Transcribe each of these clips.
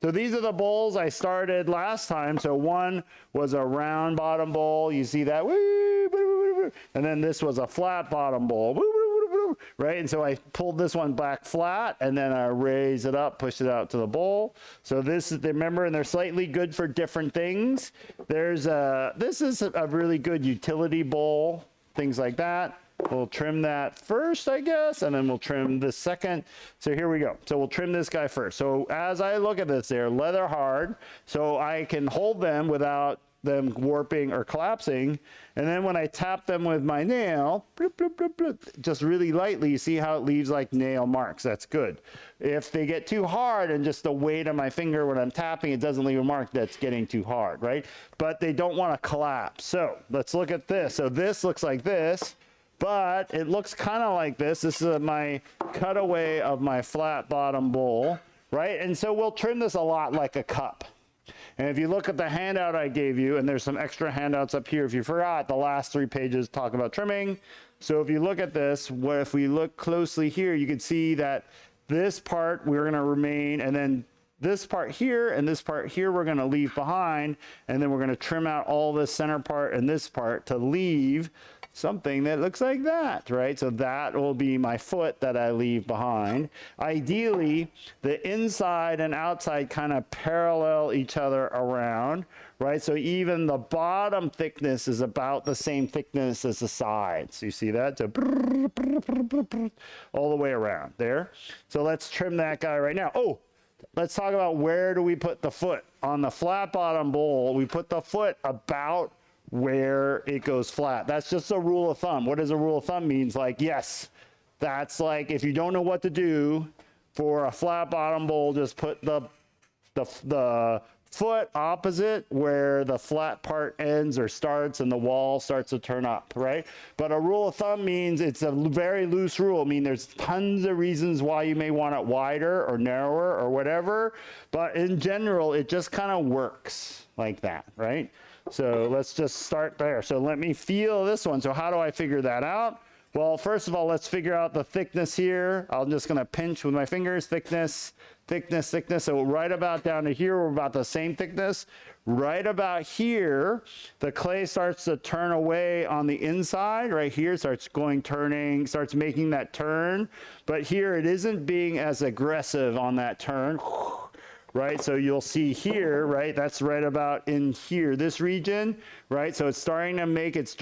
So these are the bowls I started last time. So one was a round bottom bowl. You see that? And then this was a flat bottom bowl. Right? And so I pulled this one back flat, and then I raise it up, push it out to the bowl. So this is, remember, and they're slightly good for different things. This is a really good utility bowl, things like that. We'll trim that first, I guess, and then we'll trim this second. So here we go. So we'll trim this guy first. So as I look at this, they're leather hard, so I can hold them without them warping or collapsing. And then when I tap them with my nail, bloop, bloop, bloop, bloop, just really lightly, you see how it leaves like nail marks. That's good. If they get too hard and just the weight of my finger when I'm tapping, it doesn't leave a mark, that's getting too hard, right? But they don't want to collapse. So let's look at this. So this looks like this, but it looks kind of like this. This is my cutaway of my flat bottom bowl, right? And so we'll trim this a lot like a cup. And if you look at the handout I gave you, and there's some extra handouts up here if you forgot, the last 3 pages talk about trimming. So if you look at this, if we look closely here, you can see that this part we're going to remain, and then this part here and this part here we're going to leave behind, and then we're going to trim out all this center part and this part to leave something that looks like that, right? So that will be my foot that I leave behind. Ideally, the inside and outside kind of parallel each other around, right? So even the bottom thickness is about the same thickness as the sides. You see that? So all the way around there. So let's trim that guy right now. Oh, let's talk about where do we put the foot. On the flat bottom bowl, we put the foot about where it goes flat. That's just a rule of thumb. What does a rule of thumb means? Like, yes, that's like if you don't know what to do for a flat bottom bowl, just put the foot opposite where the flat part ends or starts and the wall starts to turn up, right? But a rule of thumb means it's a very loose rule. I mean, there's tons of reasons why you may want it wider or narrower or whatever, but in general, it just kind of works like that, right? So let's just start there. So let me feel this one. So how do I figure that out? Well, first of all, let's figure out the thickness here. I'm just going to pinch with my fingers, thickness, thickness, thickness. So right about down to here, we're about the same thickness. Right about here, the clay starts to turn away on the inside. Right here, starts making that turn. But here, it isn't being as aggressive on that turn. Right, so you'll see here, right, that's right about in here, this region, right, so it's starting to make its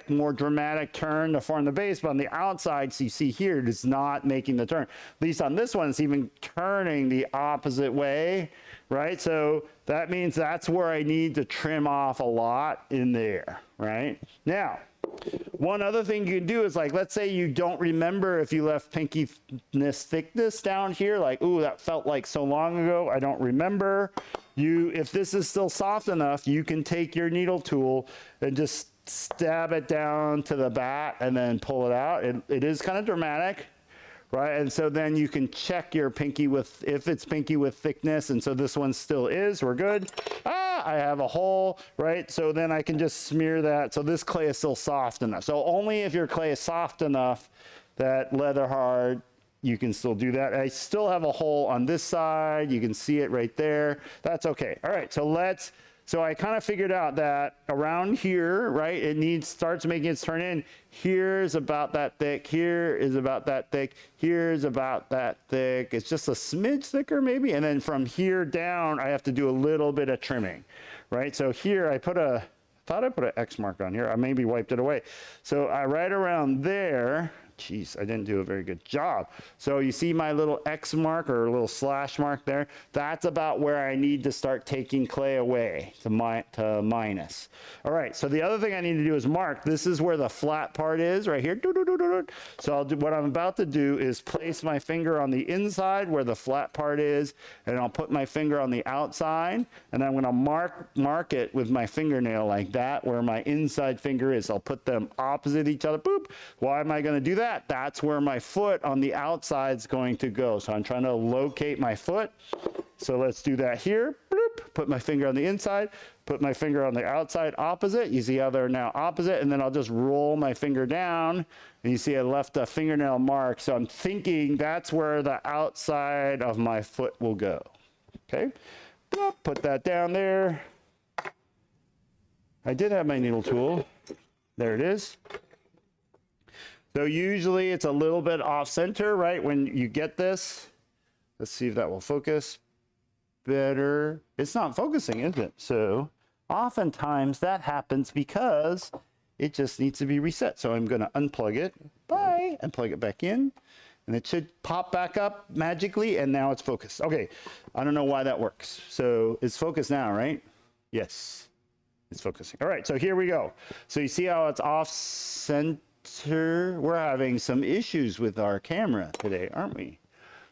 more dramatic turn to form the base, but on the outside, so you see here, it is not making the turn. At least on this one, it's even turning the opposite way, right, so that means that's where I need to trim off a lot in there, right. Now, one other thing you can do is, like, let's say you don't remember if you left pinkiness thickness down here, like, ooh, that felt like so long ago, I don't remember. If this is still soft enough, you can take your needle tool and just stab it down to the bat and then pull it out. It is kind of dramatic, right? And so then you can check your pinky if it's pinky with thickness, and so this one still is, we're good. I have a hole, right? So then I can just smear that. So this clay is still soft enough. So only if your clay is soft enough that leather hard, you can still do that. I still have a hole on this side. You can see it right there. That's okay. All right, so I kind of figured out that around here, right, it starts making its turn in. Here's about that thick, here is about that thick, here's about that thick. It's just a smidge thicker maybe, and then from here down, I have to do a little bit of trimming, right? So here I thought I put an X mark on here. I maybe wiped it away. So right around there, Jeez, I didn't do a very good job. So you see my little X mark or a little slash mark there? That's about where I need to start taking clay away to minus. All right, so the other thing I need to do is mark. This is where the flat part is, right here. So what I'm about to do is place my finger on the inside where the flat part is, and I'll put my finger on the outside, and I'm gonna mark it with my fingernail like that, where my inside finger is. I'll put them opposite each other, boop. Why am I gonna do that? That's where my foot on the outside is going to go. So I'm trying to locate my foot. So let's do that here. Bloop. Put my finger on the inside, put my finger on the outside opposite. You see how they're now opposite, and then I'll just roll my finger down, and you see I left a fingernail mark. So I'm thinking that's where the outside of my foot will go. Okay, put that down there. I did have my needle tool. There it is. So usually it's a little bit off center, right? When you get this, let's see if that will focus better. It's not focusing, is it? So oftentimes that happens because it just needs to be reset. So I'm going to unplug it, and plug it back in, and it should pop back up magically, and now it's focused. Okay, I don't know why that works. So it's focused now, right? Yes, it's focusing. All right, so here we go. So you see how it's off center? We're having some issues with our camera today, aren't we?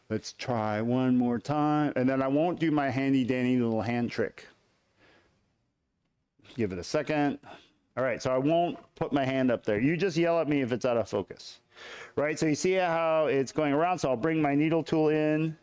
Let's try one more time, and then I won't do my handy dandy little hand trick. Give it a second. All right, so I won't put my hand up there. You just yell at me if it's out of focus. Right, so you see how it's going around. So I'll bring my needle tool in,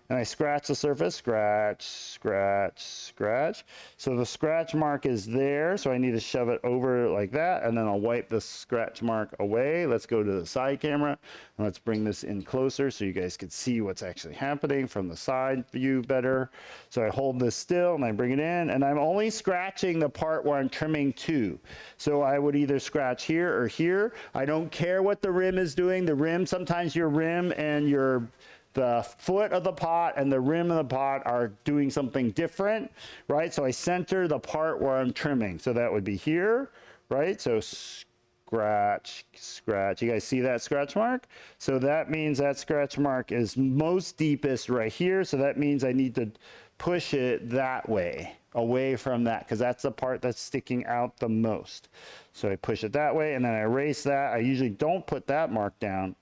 and I scratch the surface, scratch, scratch, scratch. So the scratch mark is there, so I need to shove it over like that, and then I'll wipe the scratch mark away. Let's go to the side camera, and let's bring this in closer so you guys can see what's actually happening from the side view better. So I hold this still, and I bring it in, and I'm only scratching the part where I'm trimming to. So I would either scratch here or here. I don't care what the rim is doing. The rim, sometimes your rim and the foot of the pot and the rim of the pot are doing something different, right? So I center the part where I'm trimming. So that would be here, right? So scratch, scratch. You guys see that scratch mark? So that means that scratch mark is most deepest right here. So that means I need to push it that way, away from that, because that's the part that's sticking out the most. So I push it that way, and then I erase that. I usually don't put that mark down,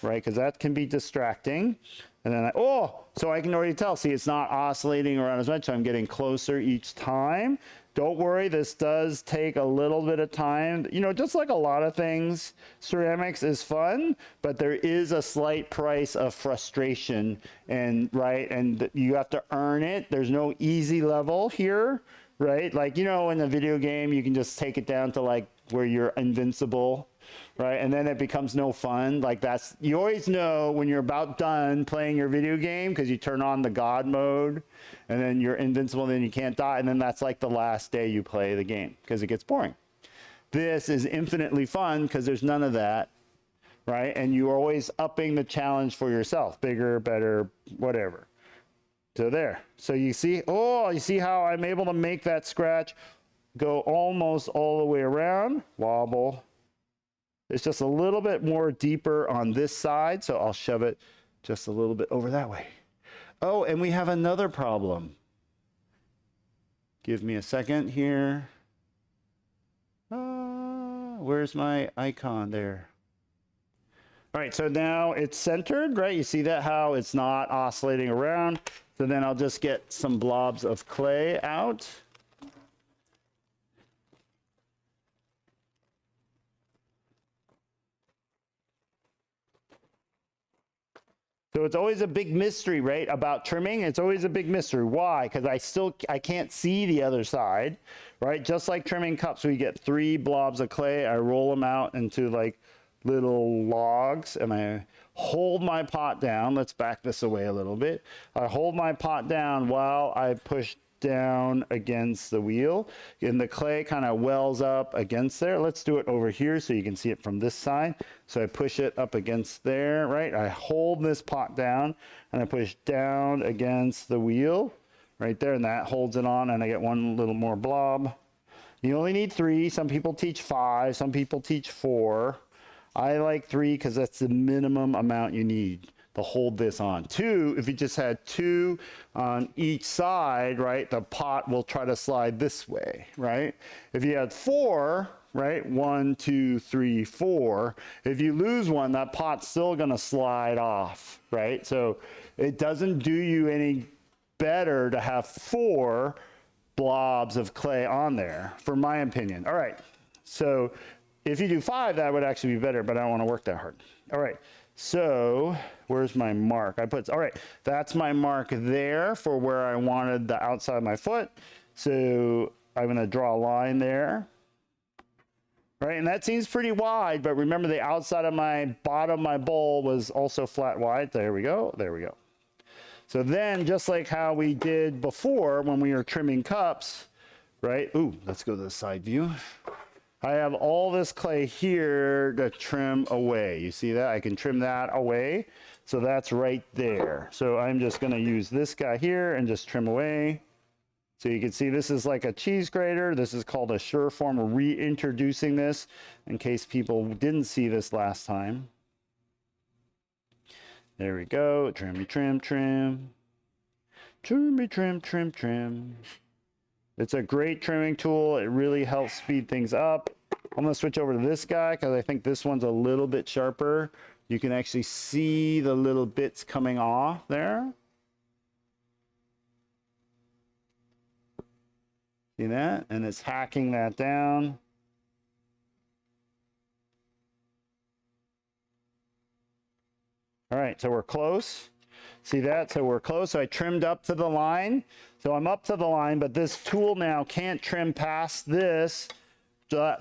right? Because that can be distracting. And then so I can already tell, see, it's not oscillating around as much. So I'm getting closer each time. Don't worry, this does take a little bit of time. You know, just like a lot of things, ceramics is fun, but there is a slight price of frustration, and you have to earn it. There's no easy level here, right? Like, you know, in a video game, you can just take it down to like where you're invincible, right? And then it becomes no fun. Like you always know when you're about done playing your video game because you turn on the God mode and then you're invincible and then you can't die. And then that's like the last day you play the game because it gets boring. This is infinitely fun because there's none of that, right? And you're always upping the challenge for yourself, bigger, better, whatever. So there. So you see, you see how I'm able to make that scratch go almost all the way around, wobble. It's just a little bit more deeper on this side, so I'll shove it just a little bit over that way. Oh, and we have another problem. Give me a second here. Where's my icon there? All right, so now it's centered, right? You see that, how it's not oscillating around. So then I'll just get some blobs of clay out. So it's always a big mystery, right, about trimming. It's always a big mystery. Why? Because I can't see the other side, right? Just like trimming cups, we get 3 blobs of clay. I roll them out into like little logs, and I hold my pot down. Let's back this away a little bit. I hold my pot down while I push down against the wheel, and the clay kind of wells up against there. Let's do it over here so you can see it from this side. So I push it up against there, right? I hold this pot down and I push down against the wheel right there, and that holds it on, and I get one little more blob. You only need 3. Some people teach 5, some people teach 4. I like 3 because that's the minimum amount you need to hold this on. 2, if you just had 2 on each side, right, the pot will try to slide this way, right? If you had 4, right, 1, 2, 3, 4, if you lose one, that pot's still gonna slide off, right? So it doesn't do you any better to have 4 blobs of clay on there, for my opinion. All right, so if you do 5, that would actually be better, but I don't want to work that hard. All right, so where's my mark? All right, that's my mark there for where I wanted the outside of my foot. So I'm going to draw a line there. Right, and that seems pretty wide, but remember the outside of my bottom of my bowl was also flat wide. There we go, there we go. So then, just like how we did before when we were trimming cups, right? Ooh, let's go to the side view. I have all this clay here to trim away. You see that? I can trim that away. So that's right there. So I'm just going to use this guy here and just trim away. So you can see this is like a cheese grater. This is called a Surform. We're reintroducing this in case people didn't see this last time. There we go. Trim, trim, trim. Trim, trim, trim, trim. It's a great trimming tool. It really helps speed things up. I'm going to switch over to this guy because I think this one's a little bit sharper. You can actually see the little bits coming off there. See that? And it's hacking that down. All right, so we're close. See that? So we're close. So I trimmed up to the line. So I'm up to the line, but this tool now can't trim past that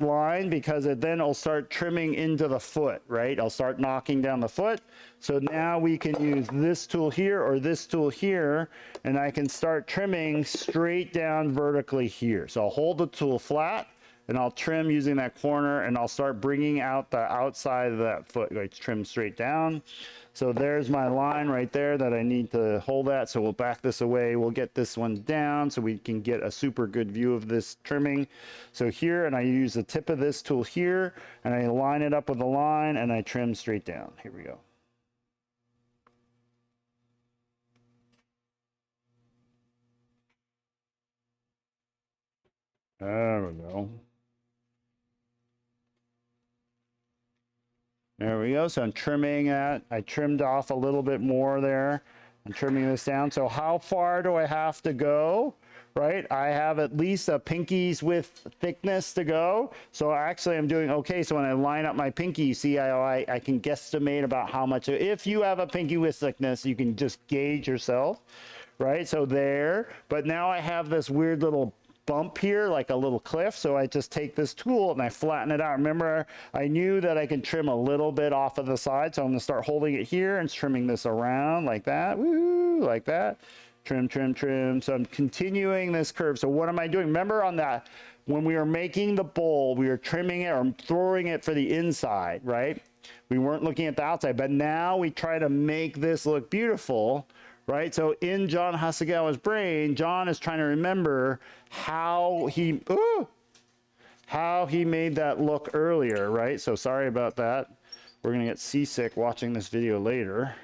line because then it'll start trimming into the foot, right? I'll start knocking down the foot. So now we can use this tool here or this tool here, and I can start trimming straight down vertically here. So I'll hold the tool flat and I'll trim using that corner, and I'll start bringing out the outside of that foot. Like trim straight down. So there's my line right there that I need to hold at. So we'll back this away. We'll get this one down so we can get a super good view of this trimming. So here, and I use the tip of this tool here, and I line it up with the line, and I trim straight down. Here we go. There we go. There we go. So I'm trimming that. I trimmed off a little bit more there. I'm trimming this down. So how far do I have to go? Right? I have at least a pinky's width thickness to go. So actually I'm doing okay. So when I line up my pinky, you see I can guesstimate about how much. If you have a pinky width thickness, you can just gauge yourself. Right? So there. But now I have this weird little bump here, like a little cliff. So I just take this tool and I flatten it out. Remember, I knew that I could trim a little bit off of the side. So I'm going to start holding it here and trimming this around like that. Woo, like that. Trim, trim, trim. So I'm continuing this curve. So what am I doing? Remember on that, when we were making the bowl, we were trimming it or throwing it for the inside, right? We weren't looking at the outside, but now we try to make this look beautiful. Right? So in John Hasegawa's brain, John is trying to remember how he made that look earlier, right? So sorry about that. We're going to get seasick watching this video later.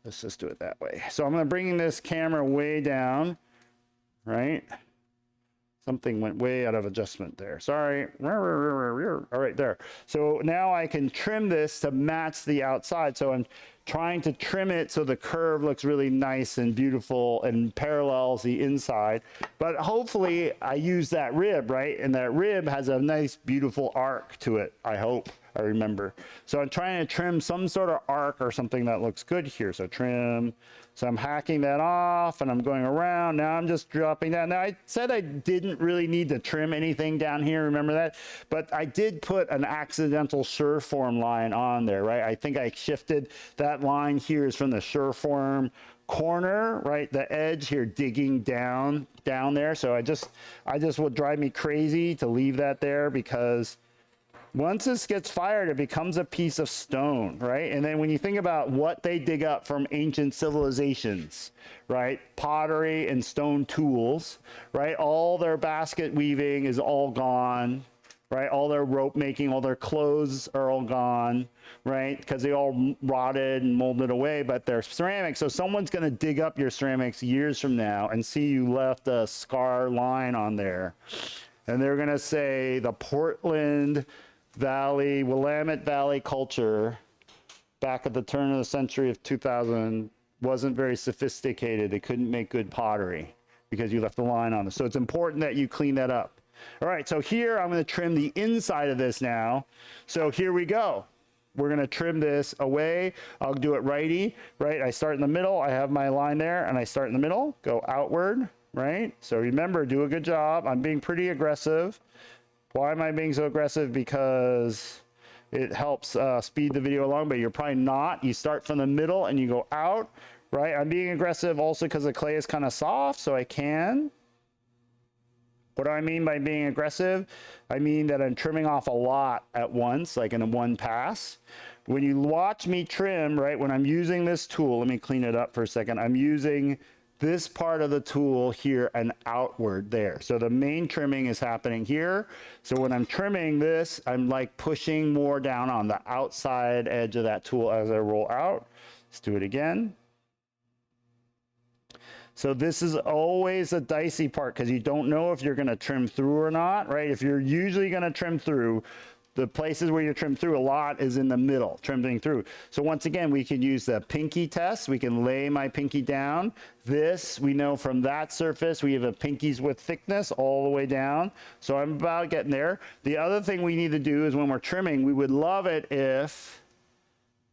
Let's just do it that way. So I'm going to bring this camera way down, right? Something went way out of adjustment there. Sorry. All right, there. So now I can trim this to match the outside. So I'm trying to trim it so the curve looks really nice and beautiful and parallels the inside. But hopefully I use that rib, right? And that rib has a nice, beautiful arc to it, I hope. I remember. So I'm trying to trim some sort of arc or something that looks good here. So trim. So I'm hacking that off and I'm going around. Now I'm just dropping down. Now I said I didn't really need to trim anything down here. Remember that? But I did put an accidental Surform line on there, right? I think I shifted that line here is from the Surform corner, right? The edge here digging down there. So I just would drive me crazy to leave that there because once this gets fired, it becomes a piece of stone, right? And then when you think about what they dig up from ancient civilizations, right? Pottery and stone tools, right? All their basket weaving is all gone, right? All their rope making, all their clothes are all gone, right? Because they all rotted and molded away, but they're ceramics. So someone's going to dig up your ceramics years from now and see you left a scar line on there. And they're going to say the Portland Valley, Willamette Valley culture back at the turn of the century of 2000 wasn't very sophisticated. They couldn't make good pottery because you left the line on it. So it's important that you clean that up. All right, so here I'm going to trim the inside of this now. So here we go. We're going to trim this away. I'll do it righty, right? I start in the middle. I have my line there, and I start in the middle, go outward, right? So remember, do a good job. I'm being pretty aggressive. Why am I being so aggressive? Because it helps speed the video along, but you're probably not. You start from the middle and you go out, right? I'm being aggressive also because the clay is kind of soft, so I can. What do I mean by being aggressive? I mean that I'm trimming off a lot at once, like in a one pass. When you watch me trim, right, when I'm using this tool, let me clean it up for a second. I'm using this part of the tool here and outward there. So the main trimming is happening here. So when I'm trimming this, I'm like pushing more down on the outside edge of that tool as I roll out. Let's do it again. So this is always a dicey part because you don't know if you're going to trim through or not, right? If you're usually going to trim through, the places where you trim through a lot is in the middle, trimming through. So once again, we can use the pinky test. We can lay my pinky down. This, we know from that surface, we have a pinky's width thickness all the way down. So I'm about getting there. The other thing we need to do is when we're trimming, we would love it if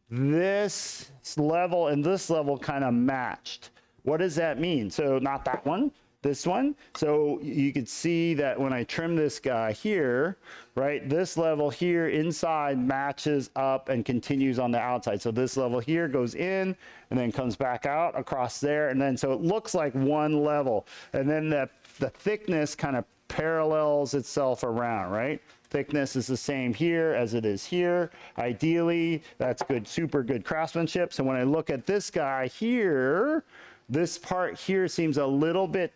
this level and this level kind of matched. What does that mean? So not that one, this one. So you could see that when I trim this guy here, right, this level here inside matches up and continues on the outside. So this level here goes in and then comes back out across there. And then so it looks like one level. And then the thickness kind of parallels itself around, right? Thickness is the same here as it is here. Ideally, that's good, super good craftsmanship. So when I look at this guy here, this part here seems a little bit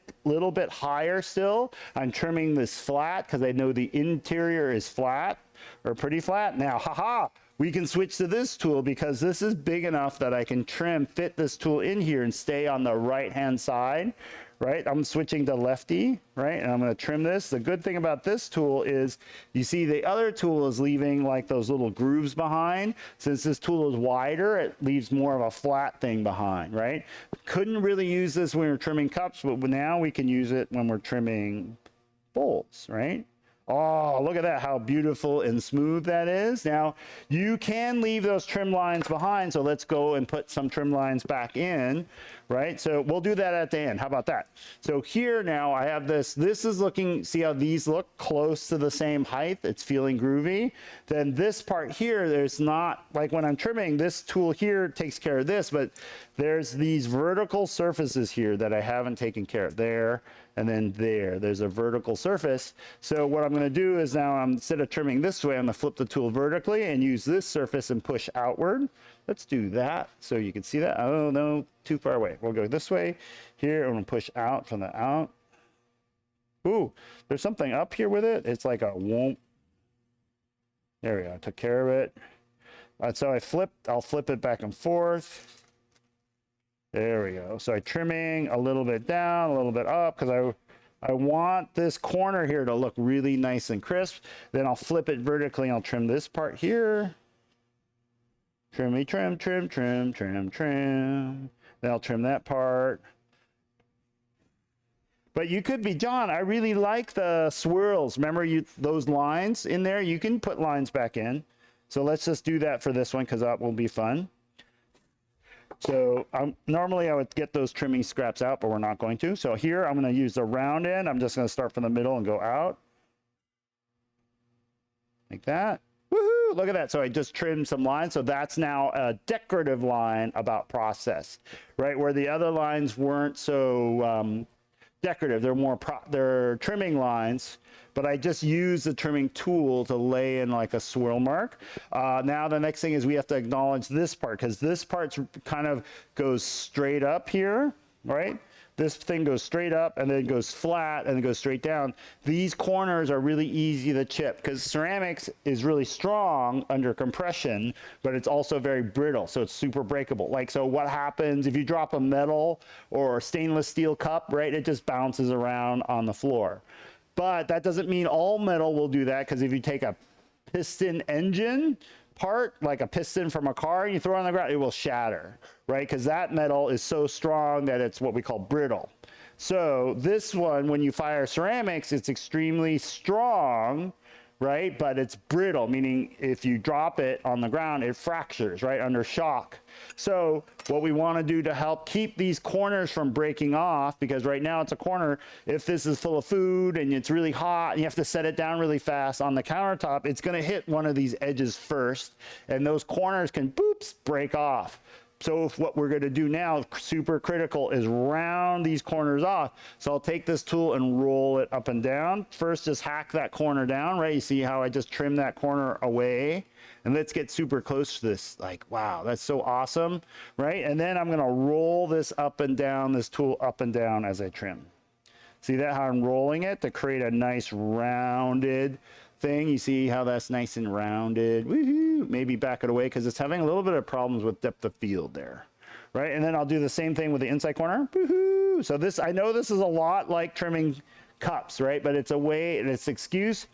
higher still. I'm trimming this flat because I know the interior is flat or pretty flat. Now, haha, we can switch to this tool because this is big enough that I can fit this tool in here and stay on the right-hand side, right? I'm switching to lefty, right? And I'm going to trim this. The good thing about this tool is you see the other tool is leaving like those little grooves behind. Since this tool is wider, it leaves more of a flat thing behind, right? Couldn't really use this when we're trimming cups, but now we can use it when we're trimming bowls, right? Oh, look at that, how beautiful and smooth that is. Now, you can leave those trim lines behind, so let's go and put some trim lines back in, right? So we'll do that at the end. How about that? So here now I have this is looking, see how these look close to the same height? It's feeling groovy. Then this part here, there's not, like when I'm trimming, this tool here takes care of this, but there's these vertical surfaces here that I haven't taken care of. There, and then there's a vertical surface. So what I'm going to do is now, instead of trimming this way, I'm going to flip the tool vertically and use this surface and push outward. Let's do that so you can see that. Oh no, too far away. We'll go this way. Here, I'm going to push out from the out. Ooh, there's something up here with it. It's like a whoomp. There we go. I took care of it. So I'll flip it back and forth. There we go. So I'm trimming a little bit down, a little bit up, because I want this corner here to look really nice and crisp. Then I'll flip it vertically. I'll trim this part here. Trim, trim, trim, trim, trim, trim. Then I'll trim that part. But you could be, John, I really like the swirls. Remember those lines in there? You can put lines back in. So let's just do that for this one because that will be fun. So normally I would get those trimming scraps out, but we're not going to. So here I'm going to use the round end. I'm just going to start from the middle and go out. Like that. Woohoo! Look at that. So I just trimmed some lines. So that's now a decorative line about process, right? Where the other lines weren't so decorative. They're more they're trimming lines, but I just use the trimming tool to lay in like a swirl mark. Now the next thing is we have to acknowledge this part, because this part kind of goes straight up here, right? This thing goes straight up and then goes flat and then goes straight down. These corners are really easy to chip because ceramics is really strong under compression, but it's also very brittle, so it's super breakable. Like, so what happens if you drop a metal or stainless steel cup, right? It just bounces around on the floor. But that doesn't mean all metal will do that, because if you take a piston engine part, like a piston from a car, and you throw it on the ground, it will shatter, right? Because that metal is so strong that it's what we call brittle. So this one, when you fire ceramics, it's extremely strong, right? But it's brittle, meaning if you drop it on the ground, it fractures, right, under shock. So what we want to do to help keep these corners from breaking off, because right now it's a corner, if this is full of food and it's really hot and you have to set it down really fast on the countertop, it's going to hit one of these edges first, and those corners can, boops, break off. So if what we're going to do now, super critical, is round these corners off. So I'll take this tool and roll it up and down. First, just hack that corner down, right? You see how I just trimmed that corner away? And let's get super close to this. Like, wow, that's so awesome, right? And then I'm going to roll this up and down, this tool up and down as I trim. See that, how I'm rolling it to create a nice rounded thing? You see how that's nice and rounded? Woohoo! Maybe back it away because it's having a little bit of problems with depth of field there, right? And then I'll do the same thing with the inside corner. Woohoo! So this, I know this is a lot like trimming cups, right? But it's a way, and it's an excuse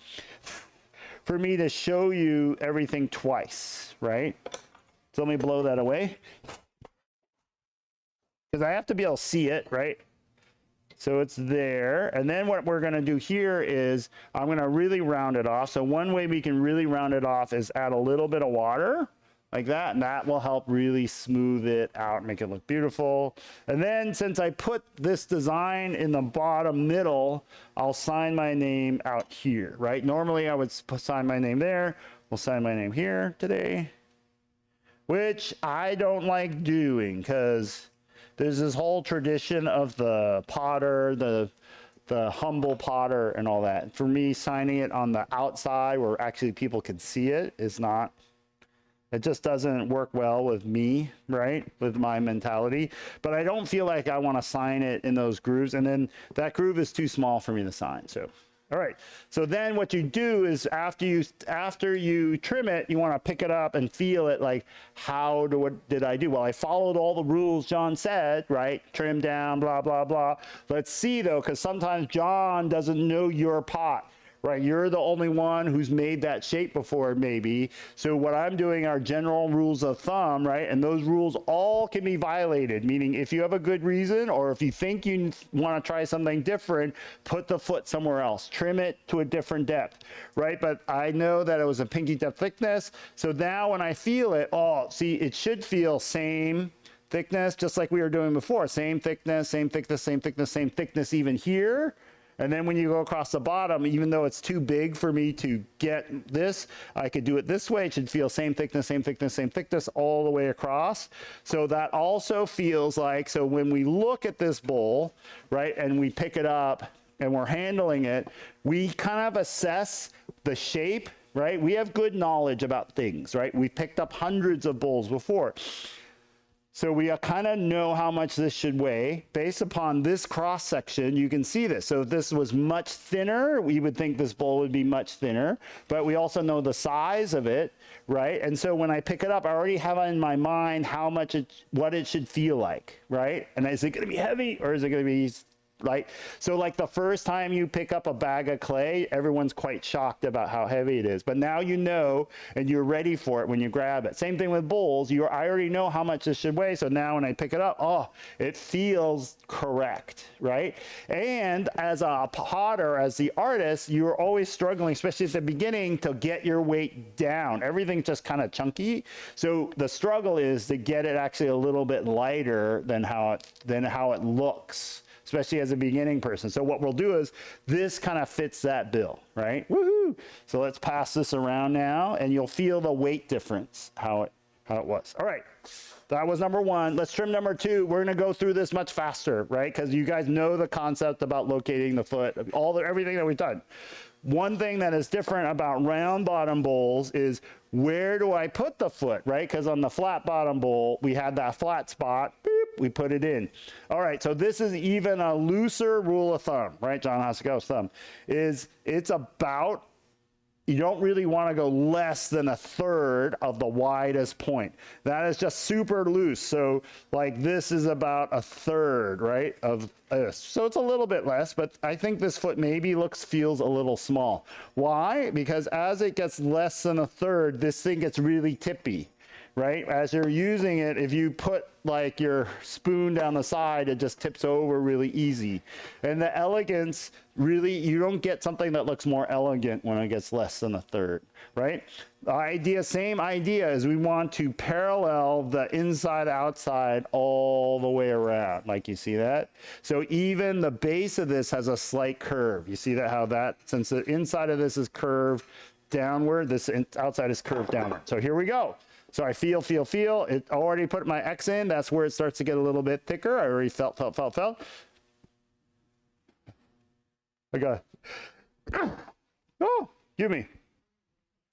for me to show you everything twice, right? So let me blow that away because I have to be able to see it, right? So it's there. And then what we're going to do here is I'm going to really round it off. So one way we can really round it off is add a little bit of water like that. And that will help really smooth it out, make it look beautiful. And then since I put this design in the bottom middle, I'll sign my name out here, right? Normally I would sign my name there. We'll sign my name here today, which I don't like doing because there's this whole tradition of the potter, the humble potter and all that. For me, signing it on the outside where actually people can see it is not, it just doesn't work well with me, right? With my mentality. But I don't feel like I want to sign it in those grooves. And then that groove is too small for me to sign. So, all right. So then what you do is after you trim it, you want to pick it up and feel it like, what did I do? Well, I followed all the rules John said, right? Trim down, blah, blah, blah. Let's see though, because sometimes John doesn't know your pot. Right, you're the only one who's made that shape before, maybe. So what I'm doing are general rules of thumb, right? And those rules all can be violated, meaning if you have a good reason or if you think you want to try something different, put the foot somewhere else. Trim it to a different depth, right? But I know that it was a pinky depth thickness. So now when I feel it, oh, see, it should feel same thickness, just like we were doing before. Same thickness, same thickness, same thickness, same thickness even here. And then when you go across the bottom, even though it's too big for me to get this, I could do it this way. It should feel same thickness, same thickness, same thickness all the way across. So that also feels like, so when we look at this bowl, right, and we pick it up and we're handling it, we kind of assess the shape, right? We have good knowledge about things, right? We picked up hundreds of bowls before. So we kind of know how much this should weigh. Based upon this cross section, you can see this. So if this was much thinner, we would think this bowl would be much thinner, but we also know the size of it, right? And so when I pick it up, I already have in my mind how much what it should feel like, right? And is it going to be heavy or is it going to be right? So like the first time you pick up a bag of clay, everyone's quite shocked about how heavy it is. But now you know, and you're ready for it when you grab it. Same thing with bowls. I already know how much this should weigh. So now when I pick it up, oh, it feels correct, right? And as a potter, as the artist, you're always struggling, especially at the beginning, to get your weight down. Everything's just kind of chunky. So the struggle is to get it actually a little bit lighter than how it looks, especially as a beginning person. So what we'll do is this kind of fits that bill, right? Woohoo! So let's pass this around now and you'll feel the weight difference, how it was. All right, that was number one. Let's trim number two. We're gonna go through this much faster, right? Because you guys know the concept about locating the foot, everything that we've done. One thing that is different about round bottom bowls is where do I put the foot, right? Because on the flat bottom bowl, we had that flat spot, boop, we put it in. All right, so this is even a looser rule of thumb, right? John Hasegawa's thumb is it's about, you don't really want to go less than a third of the widest point. That is just super loose. So like this is about a third, right, of this. So it's a little bit less, but I think this foot maybe feels a little small. Why? Because as it gets less than a third, this thing gets really tippy, right? As you're using it, if you put like your spoon down the side, it just tips over really easy. And the elegance, really, you don't get something that looks more elegant when it gets less than a third, right? The idea, same idea, is we want to parallel the inside outside all the way around, like you see that. So even the base of this has a slight curve. You see that, how that, since the inside of this is curved downward, this outside is curved downward. So here we go. So I feel. It already put my X in. That's where it starts to get a little bit thicker. I already felt. I got oh, give me.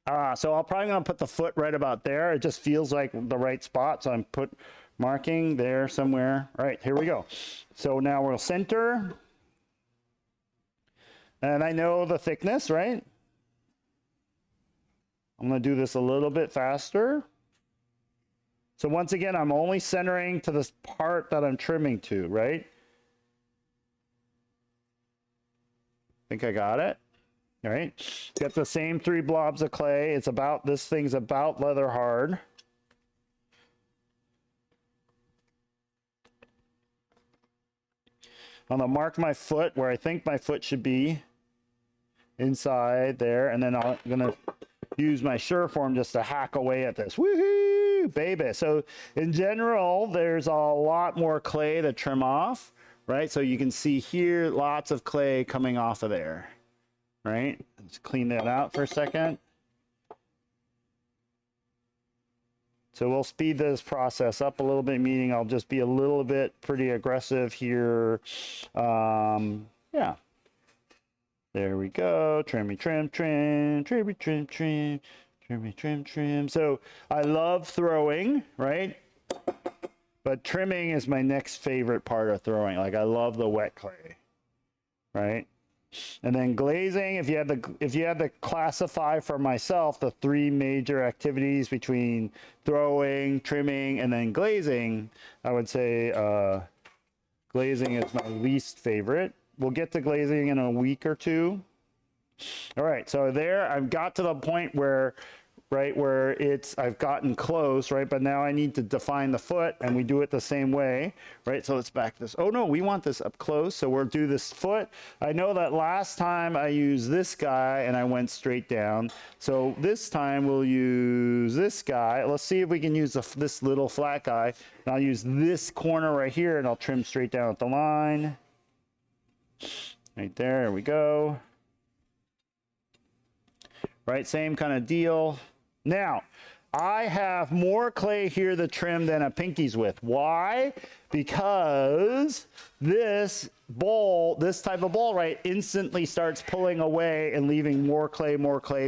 So I'm probably gonna put the foot right about there. It just feels like the right spot. So I'm marking there somewhere. All right, here we go. So now we'll center. And I know the thickness, right? I'm gonna do this a little bit faster. So once again, I'm only centering to this part that I'm trimming to, right? I think I got it. All right. Get the same 3 blobs of clay. It's about, this thing's about leather hard. I'm gonna mark my foot where I think my foot should be inside there, and then I'm gonna use my Sureform just to hack away at this. Woohoo, baby. So in general, there's a lot more clay to trim off, right? So you can see here, lots of clay coming off of there, right? Let's clean that out for a second. So we'll speed this process up a little bit, meaning I'll just be a little bit pretty aggressive here. Yeah. There we go. Trim. So I love throwing, right? But trimming is my next favorite part of throwing. Like I love the wet clay, right? And then glazing, if you had to classify for myself the 3 major activities between throwing, trimming, and then glazing, I would say glazing is my least favorite. We'll get to glazing in a week or 2. All right, so there I've got to the point where, right, where I've gotten close, right, but now I need to define the foot, and we do it the same way, right? So let's back this. Oh no, we want this up close, so we'll do this foot. I know that last time I used this guy and I went straight down, so this time we'll use this guy. Let's see if we can use this little flat guy, and I'll use this corner right here, and I'll trim straight down at the line. Right there we go. Right, same kind of deal. Now, I have more clay here to trim than a pinky's width. Why? Because this bowl, this type of bowl, right, instantly starts pulling away and leaving more clay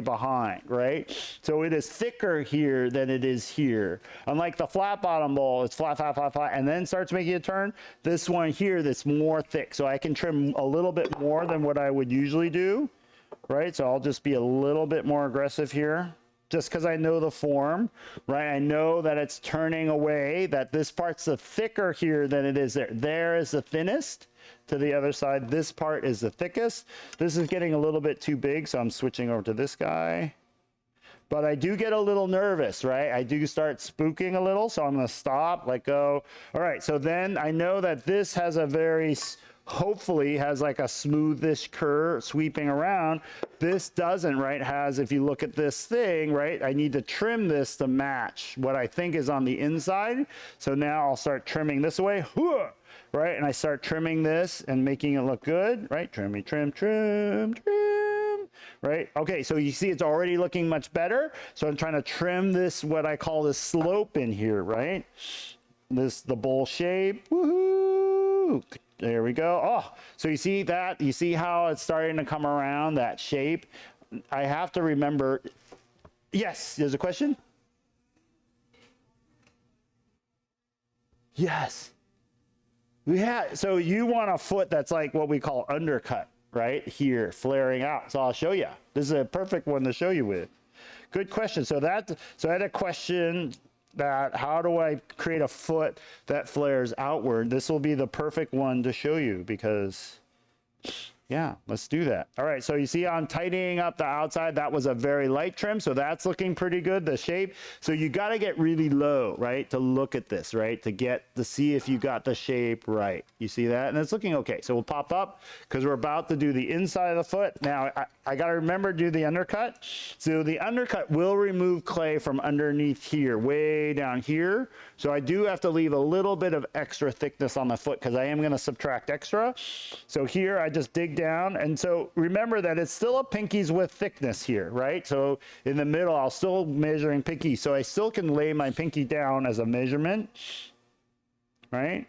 behind, right? So it is thicker here than it is here. Unlike the flat bottom bowl, it's flat, and then starts making a turn. This one here, that's more thick. So I can trim a little bit more than what I would usually do, right? So I'll just be a little bit more aggressive here. Just because I know the form, right? I know that it's turning away, that this part's the thicker here than it is there. There is the thinnest. To the other side, this part is the thickest. This is getting a little bit too big, so I'm switching over to this guy. But I do get a little nervous, right? I do start spooking a little, so I'm gonna stop, let go. All right, so then I know that this has a very, hopefully has like a smoothish curve sweeping around. This doesn't, right? Has, if you look at this thing, right? I need to trim this to match what I think is on the inside. So now I'll start trimming this away, right? And I start trimming this and making it look good, right? Trim, right? Okay, so you see it's already looking much better. So I'm trying to trim this, what I call this slope in here, right? The bowl shape, woohoo! There we go. Oh, so you see that? You see how it's starting to come around, that shape? I have to remember. Yes, there's a question? Yes. Yeah, so you want a foot that's like what we call undercut, right? Here, flaring out. So I'll show you. This is a perfect one to show you with. Good question. So I had a question that how do I create a foot that flares outward? This will be the perfect one to show you because, yeah, let's do that. All right, so you see I'm tightening up the outside. That was a very light trim, so that's looking pretty good, the shape. So you got to get really low, right, to look at this, right, to see if you got the shape right. You see that? And it's looking okay. So we'll pop up because we're about to do the inside of the foot. Now, I got to remember to do the undercut. So the undercut will remove clay from underneath here, way down here. So I do have to leave a little bit of extra thickness on the foot because I am going to subtract extra. So here I just dig down. And so remember that it's still a pinky's width thickness here, right? So in the middle, I'll still measuring pinky. So I still can lay my pinky down as a measurement, right?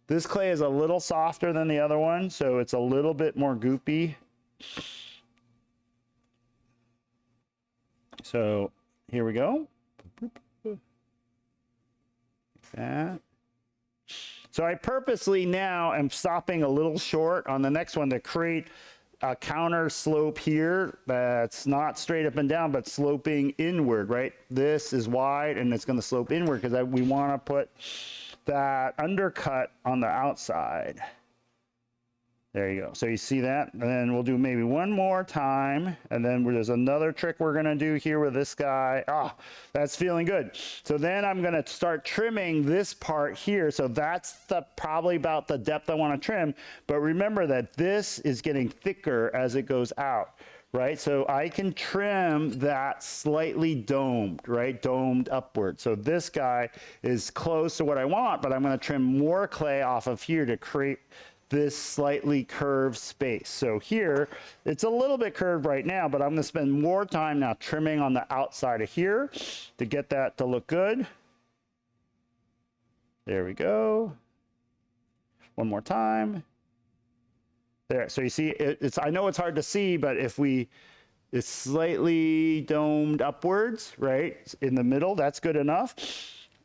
This clay is a little softer than the other one, so it's a little bit more goopy. So here we go. Like that. So I purposely now am stopping a little short on the next one to create a counter slope here that's not straight up and down, but sloping inward, right? This is wide and it's going to slope inward because we want to put that undercut on the outside. There you go. So you see that? And then we'll do maybe one more time. And then there's another trick we're going to do here with this guy. Ah, that's feeling good. So then I'm going to start trimming this part here. So that's probably about the depth I want to trim. But remember that this is getting thicker as it goes out, right? So I can trim that slightly domed, right? Domed upward. So this guy is close to what I want, but I'm going to trim more clay off of here to create this slightly curved space. So here, it's a little bit curved right now, but I'm going to spend more time now trimming on the outside of here to get that to look good. There we go. One more time. There. So you see, I know it's hard to see, but if it's slightly domed upwards, right, in the middle, that's good enough.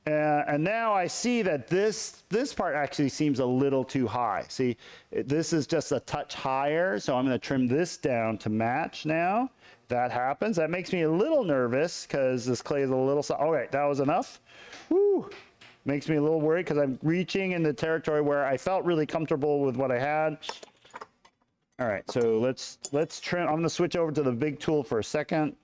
And now I see that this part actually seems a little too high. See, this is just a touch higher, so I'm going to trim this down to match now. That happens. That makes me a little nervous because this clay is a little soft. All right, that was enough. Woo! Makes me a little worried because I'm reaching in the territory where I felt really comfortable with what I had. All right, so let's trim. I'm going to switch over to the big tool for a second.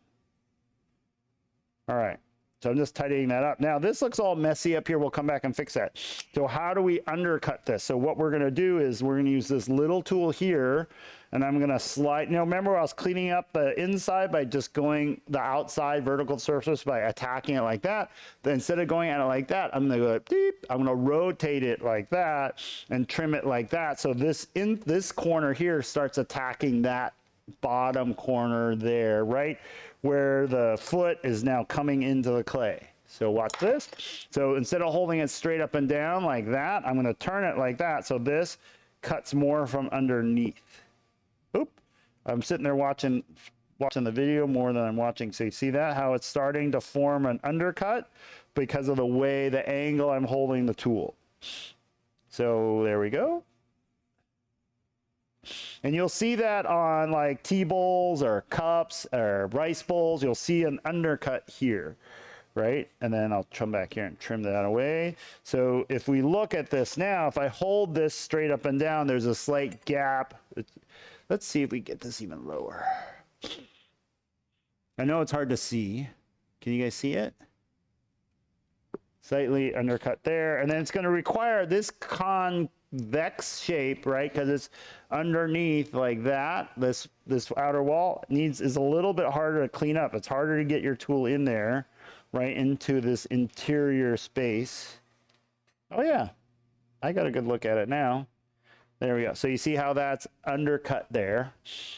All right. So I'm just tidying that up. Now this looks all messy up here. We'll come back and fix that. So how do we undercut this? So what we're going to do is we're going to use this little tool here, and I'm going to slide. You know, remember I was cleaning up the inside by just going the outside vertical surface by attacking it like that. Then instead of going at it like that, I'm going to go deep. I'm going to rotate it like that and trim it like that. So this corner here starts attacking that bottom corner there, right where the foot is now coming into the clay. So watch this. So instead of holding it straight up and down like that, I'm going to turn it like that. So this cuts more from underneath. Oop. I'm sitting there watching the video more than I'm watching. So you see that, how it's starting to form an undercut because of the way, the angle I'm holding the tool. So there we go. And you'll see that on like tea bowls or cups or rice bowls. You'll see an undercut here, right? And then I'll come back here and trim that away. So if we look at this now, if I hold this straight up and down, there's a slight gap. Let's see if we get this even lower. I know it's hard to see. Can you guys see it? Slightly undercut there. And then it's going to require this convex shape, right? Because it's underneath like that. This outer wall is a little bit harder to clean up. It's harder to get your tool in there, right, into this interior space. Oh yeah, I got a good look at it now. There we go. So you see how that's undercut there.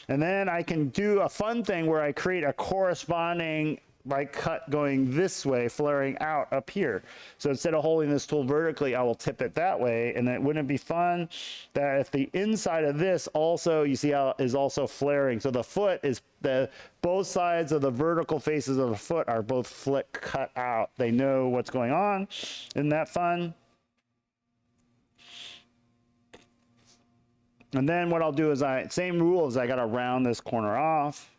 And then I can do a fun thing where I create a corresponding like cut going this way, flaring out up here. So instead of holding this tool vertically, I will tip it that way. And then wouldn't it be fun that if the inside of this also, you see how is also flaring. So the foot is, both sides of the vertical faces of the foot are both cut out. They know what's going on. Isn't that fun? And then what I'll do is same rule as I got to round this corner off.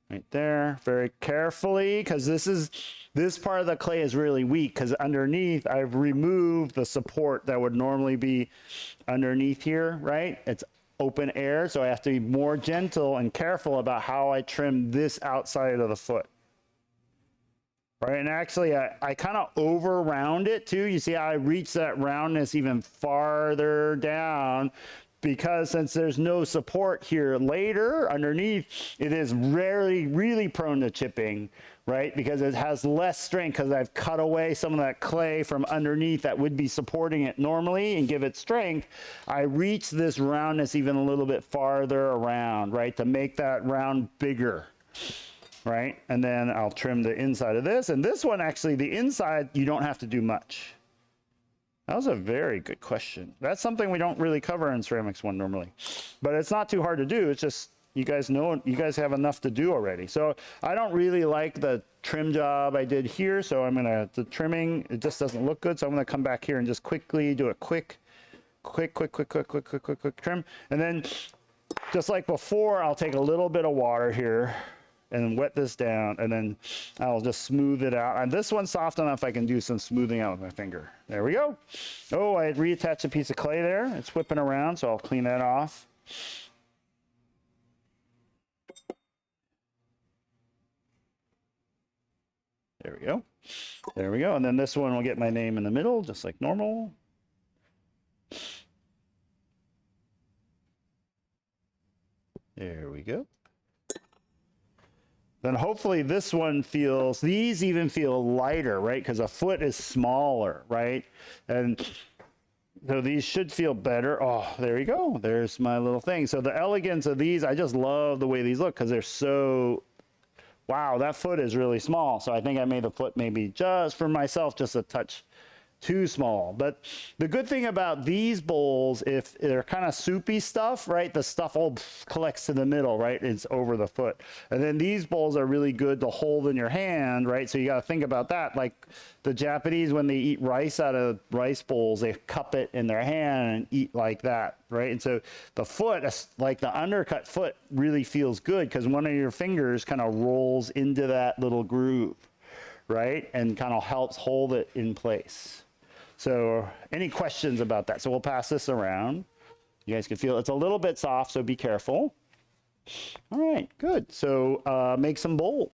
Right there, very carefully, because this part of the clay is really weak, because underneath I've removed the support that would normally be underneath here, right? It's open air, so I have to be more gentle and careful about how I trim this outside of the foot. Right, and actually I kind of over round it too. You see how I reach that roundness even farther down, because since there's no support here later underneath, it is rarely really prone to chipping right? Because it has less strength because I've cut away some of that clay from underneath that would be supporting it normally and give it strength. I reach this roundness even a little bit farther around, right? To make that round bigger, right? And then I'll trim the inside of this. And this one, actually, the inside, you don't have to do much. That was a very good question. That's something we don't really cover in Ceramics 1 normally. But it's not too hard to do. It's just, you guys know, you guys have enough to do already. So I don't really like the trim job I did here. So I'm gonna, the trimming, it just doesn't look good. So I'm gonna come back here and just quickly do a quick trim. And then just like before, I'll take a little bit of water here and wet this down, and then I'll just smooth it out. And this one's soft enough I can do some smoothing out with my finger. There we go. Oh, I had reattached a piece of clay there. It's whipping around, so I'll clean that off. There we go. There we go. And then this one will get my name in the middle, just like normal. There we go. Then hopefully this one feels, these even feel lighter, right? Because a foot is smaller, right? And so these should feel better. Oh, there you go. There's my little thing. So the elegance of these, I just love the way these look because they're so, wow, that foot is really small. So I think I made the foot maybe just for myself, just a touch too small. But the good thing about these bowls, if they're kind of soupy stuff, right, the stuff all collects to the middle, right, it's over the foot. And then these bowls are really good to hold in your hand, right, so you got to think about that. Like the Japanese, when they eat rice out of rice bowls, they cup it in their hand and eat like that, right? And so the foot, like the undercut foot, really feels good because one of your fingers kind of rolls into that little groove, right, and kind of helps hold it in place. So any questions about that? So we'll pass this around. You guys can feel it's a little bit soft, so be careful. All right, good. So make some bowls.